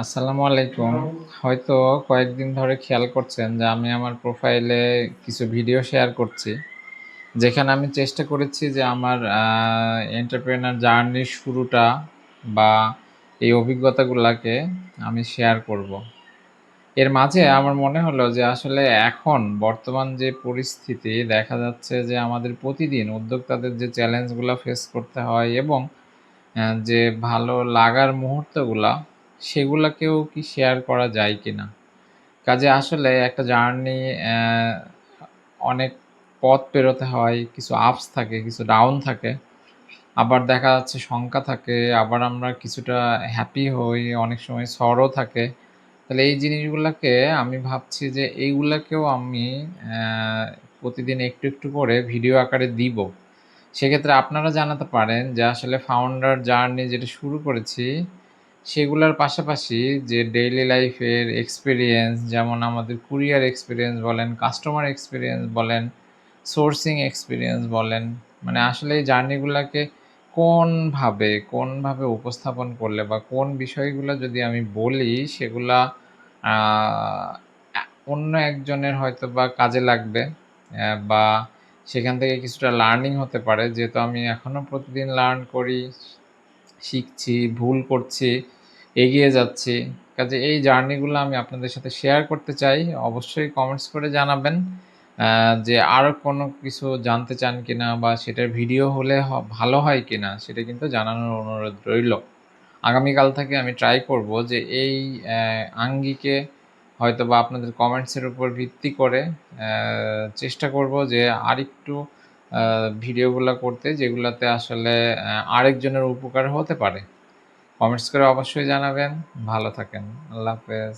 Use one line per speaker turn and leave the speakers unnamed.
আসসালামু আলাইকুম। হয়তো কয়েকদিন ধরে খেয়াল করছেন যে আমি আমার প্রোফাইলে কিছু ভিডিও শেয়ার করছি। যেখানে আমি চেষ্টা করেছি যে আমার এন্টারপ্রেনার জার্নির শুরুটা বা এই অভিজ্ঞতাগুলাকে আমি শেয়ার করব। এর মাঝে আমার মনে হলো যে আসলে এখন বর্তমান যে পরিস্থিতি দেখা যাচ্ছে যে আমাদের প্রতিদিন উদ্যোক্তাদের যে চ্যালেঞ্জগুলা ফেস করতে হয় এবং যে ভালো লাগার মুহূর্তগুলা, সেগুলাকেও কি শেয়ার করা যায় কিনা? কাজে আসলে একটা জার্নি অনেক পথ পেরোতে হয়, কিছু আপস থাকে, কিছু ডাউন থাকে। আবার দেখা যাচ্ছে শঙ্কা থাকে, আবার আমরা কিছুটা হ্যাপি হই, অনেক সময় সরও থাকে। তাহলে এই জিনিসগুলাকে আমি ভাবছি যে এইগুলাকেও আমি অ্যা প্রতিদিন একটু, একটু করে ভিডিও আকারে দিব। সেক্ষেত্রে আপনারা জানাতে পারেন যে আসলে ফাউন্ডার জার্নি যেটা শুরু করেছি, সেগুলার পাশাপাশি যে ডেইলি লাইফের এক্সপেরিয়েন্স যেমন আমাদের কুরিয়ার এক্সপেরিয়েন্স বলেন, কাস্টমার এক্সপেরিয়েন্স বলেন, সোর্সিং এক্সপেরিয়েন্স বলেন, মানে আসলে এই জার্নিগুলাকে কোনভাবে উপস্থাপন করলে বা কোন বিষয়গুলা যদি আমি বলি সেগুলা আ অ্যা অন্য একজনের হয়তোবা কাজে লাগবে বা সেখান থেকে কিছুটা লার্নিং হতে পারে। যেহেতু আমি এখনো প্রতিদিন লার্ন করি, শিখছি, ভুল করছি, এগিয়ে যাচ্ছি। কাজেই এই জার্নিগুলো আমি আপনাদের সাথে শেয়ার করতে চাই। অবশ্যই কমেন্টস করে জানাবেন আ যে আরো কোনো কিছু জানতে চান কিনা বা সেটার ভিডিও হলে ভালো হয় কিনা সেটা কিন্তু জানানোর অনুরোধ রইল। আগামীকাল থেকে আমি ট্রাই করব যে এই আঙ্গিকে হয়তোবা আপনাদের কমেন্টসের উপর ভিত্তি করে চেষ্টা করব যে আরেকটু আ ভিডিওগুলা করতে যেগুলাতে আসলে আরেকজনের উপকার হতে পারে। কমেন্টস করে অবশ্যই জানাবেন। ভালো থাকেন। আল্লাহ হাফেজ।